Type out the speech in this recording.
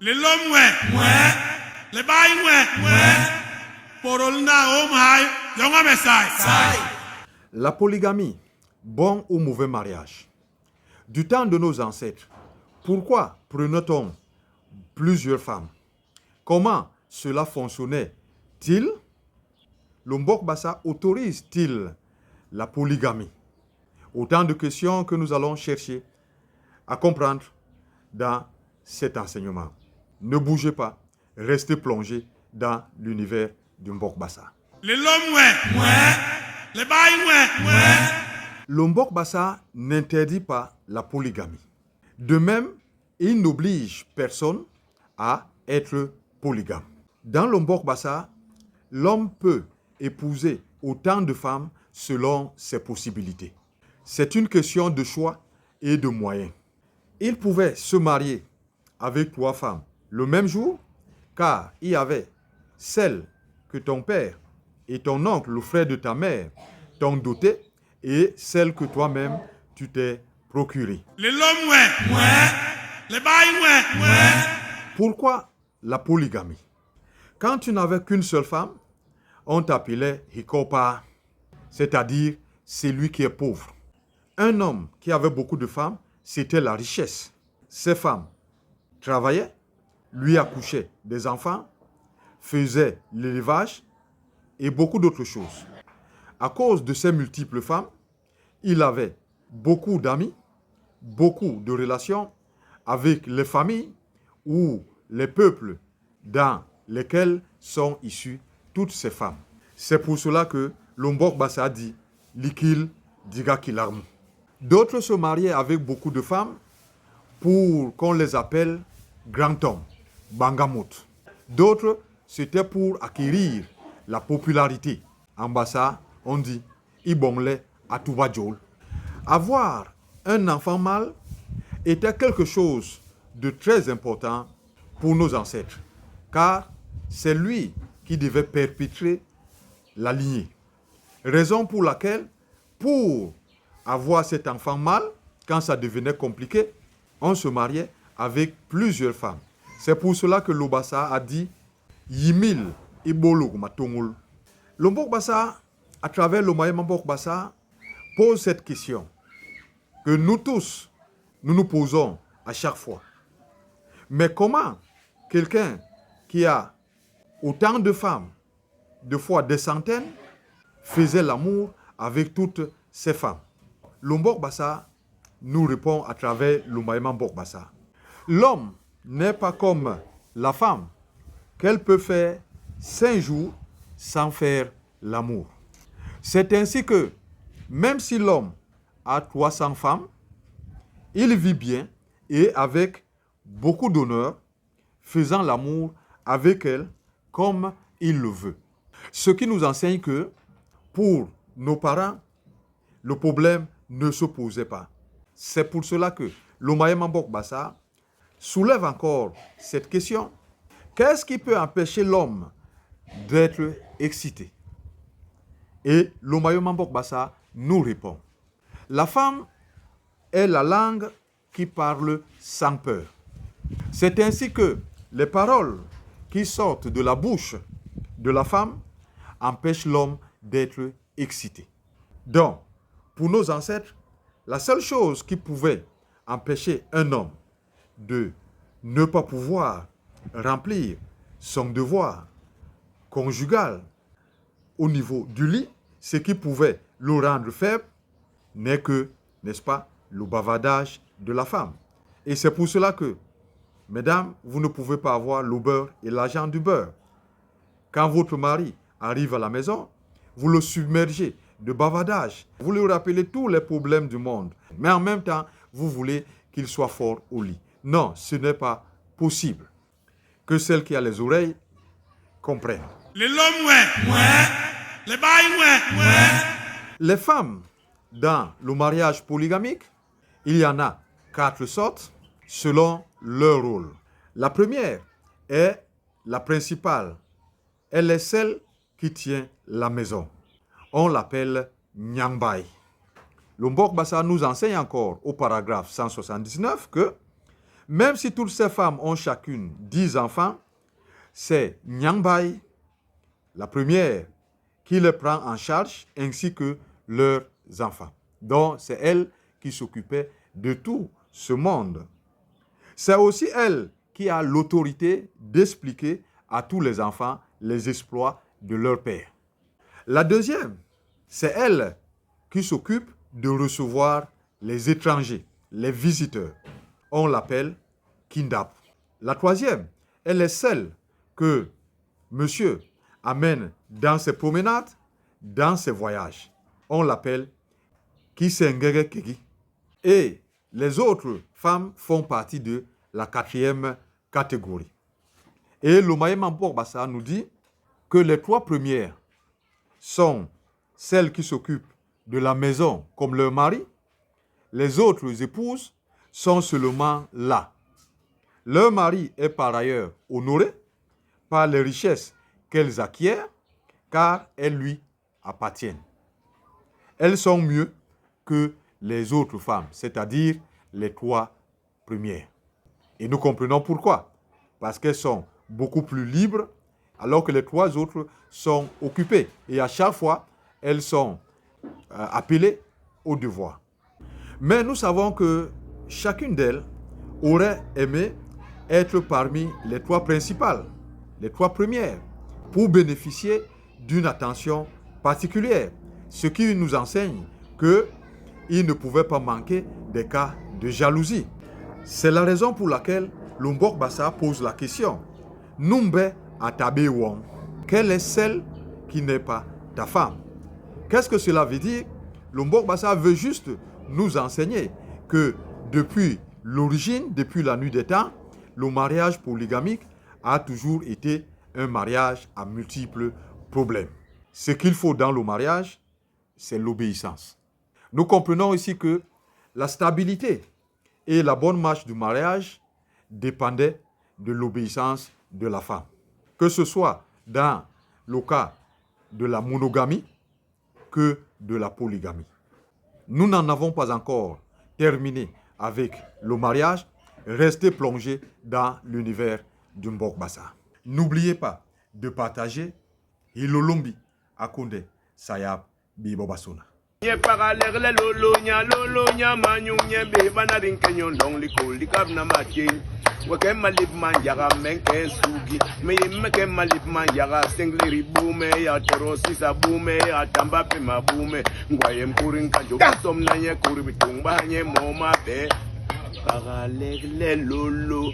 Le l'homme ouais, le bail ouais, porolna homme hay, yonga mesai. La polygamie, bon ou mauvais mariage. Du temps de nos ancêtres, pourquoi prenait-on plusieurs femmes? Comment cela fonctionnait-il? Le Mbok Bassa autorise-t-il la polygamie? Autant de questions que nous allons chercher à comprendre dans cet enseignement. Ne bougez pas, restez plongés dans l'univers du Mbok Bassa. Le l'homme ouais, le bail ouais. Le Mbok Bassa n'interdit pas la polygamie. De même, il n'oblige personne à être polygame. Dans le Mbok Bassa, l'homme peut épouser autant de femmes selon ses possibilités. C'est une question de choix et de moyens. Il pouvait se marier avec 3 femmes le même jour, car il y avait celle que ton père et ton oncle, le frère de ta mère, t'ont dotée, et celle que toi-même tu t'es procurée. Le l'homme ouais, le bail ouais. Pourquoi la polygamie? Quand tu n'avais qu'une seule femme, on t'appelait Hikopa, c'est-à-dire celui qui est pauvre. Un homme qui avait beaucoup de femmes, c'était la richesse. Ces femmes travaillaient, lui accouchaient des enfants, faisaient l'élevage et beaucoup d'autres choses. À cause de ces multiples femmes, il avait beaucoup d'amis, beaucoup de relations avec les familles ou les peuples dans lesquels sont issues toutes ces femmes. C'est pour cela que l'Ombok Bassa dit « Likil diga kilarmu ». D'autres se mariaient avec beaucoup de femmes pour qu'on les appelle « grand homme », Bangamut. D'autres, c'était pour acquérir la popularité. En Bassa, on dit « Ibongle atubajol ». Avoir un enfant mâle était quelque chose de très important pour nos ancêtres, car c'est lui qui devait perpétrer la lignée. Raison pour laquelle, pour avoir cet enfant mâle, quand ça devenait compliqué, on se mariait avec plusieurs femmes. C'est pour cela que l'Obassa a dit Yimil Ibolo Matongul. Le Mbok Bassa, à travers le Maïma Mbok Bassa, pose cette question que nous tous, nous nous posons à chaque fois. Mais comment quelqu'un qui a autant de femmes, de fois des centaines, faisait l'amour avec toutes ces femmes? Le Mbok Bassa nous répond à travers le Maïma Mbok Bassa. L'homme n'est pas comme la femme, qu'elle peut faire 5 jours sans faire l'amour. C'est ainsi que, même si l'homme a 300 femmes, il vit bien et avec beaucoup d'honneur, faisant l'amour avec elles comme il le veut. Ce qui nous enseigne que, pour nos parents, le problème ne se posait pas. C'est pour cela que l'Omaïma Mbok Bassa soulève encore cette question. Qu'est-ce qui peut empêcher l'homme d'être excité? Et l'Omaïma Mbok Bassa nous répond. La femme est la langue qui parle sans peur. C'est ainsi que les paroles qui sortent de la bouche de la femme empêchent l'homme d'être excité. Donc, pour nos ancêtres, la seule chose qui pouvait empêcher un homme de ne pas pouvoir remplir son devoir conjugal au niveau du lit, ce qui pouvait le rendre faible, n'est que, n'est-ce pas, le bavardage de la femme. Et c'est pour cela que, mesdames, vous ne pouvez pas avoir le beurre et l'argent du beurre. Quand votre mari arrive à la maison, vous le submergez de bavardage. Vous lui rappelez tous les problèmes du monde. Mais en même temps, vous voulez qu'il soit fort au lit. Non, ce n'est pas possible. Que celle qui a les oreilles comprenne. Le l'homme ouais, le bail ouais. Les femmes, dans le mariage polygamique, il y en a 4 sortes selon leur rôle. La première est la principale. Elle est celle qui tient la maison. On l'appelle Nyangbai. Le Mbok Bassa nous enseigne encore au paragraphe 179 que Même si toutes ces femmes ont chacune 10 enfants, c'est Nyangbai, la première, qui les prend en charge, ainsi que leurs enfants. Donc, c'est elle qui s'occupait de tout ce monde. C'est aussi elle qui a l'autorité d'expliquer à tous les enfants les exploits de leur père. La deuxième, c'est elle qui s'occupe de recevoir les étrangers, les visiteurs. On l'appelle Kindap. La troisième, elle est celle que monsieur amène dans ses promenades, dans ses voyages. On l'appelle Kisengere Kegi. Et les autres femmes font partie de la quatrième catégorie. Et Lomaye Mambo Bassa nous dit que les trois premières sont celles qui s'occupent de la maison comme leur mari. Les autres épouses sont seulement là. Leur mari est par ailleurs honoré par les richesses qu'elles acquièrent, car elles lui appartiennent. Elles sont mieux que les autres femmes, c'est-à-dire les trois premières. Et nous comprenons pourquoi. Parce qu'elles sont beaucoup plus libres, alors que les trois autres sont occupées. Et à chaque fois, elles sont appelées au devoir. Mais nous savons que chacune d'elles aurait aimé être parmi les trois principales, les trois premières, pour bénéficier d'une attention particulière. Ce qui nous enseigne qu'il ne pouvait pas manquer des cas de jalousie. C'est la raison pour laquelle Lombok Bassa pose la question. Numbe Atabe Wong, quelle est celle qui n'est pas ta femme? Qu'est-ce que cela veut dire? Lombok Bassa veut juste nous enseigner que depuis l'origine, depuis la nuit des temps, le mariage polygamique a toujours été un mariage à multiples problèmes. Ce qu'il faut dans le mariage, c'est l'obéissance. Nous comprenons ici que la stabilité et la bonne marche du mariage dépendaient de l'obéissance de la femme. Que ce soit dans le cas de la monogamie que de la polygamie. Nous n'en avons pas encore terminé avec le mariage. Restez plongés dans l'univers du Mbok Bassa. N'oubliez pas de partager Hilolombi Akonde Sayab Bibobasuna. Nye paralèle lolo nya manyu nye be banarin kenyon dong li ko li kab na matin wa ke malip man yaga men ke sugi me ke malip man yaga sengleri bume ya terosi sa bume ya tamba pe ma bume ngwaye mkurin kanjo som na nye kuri bitung ba nye moma be paralèle lolo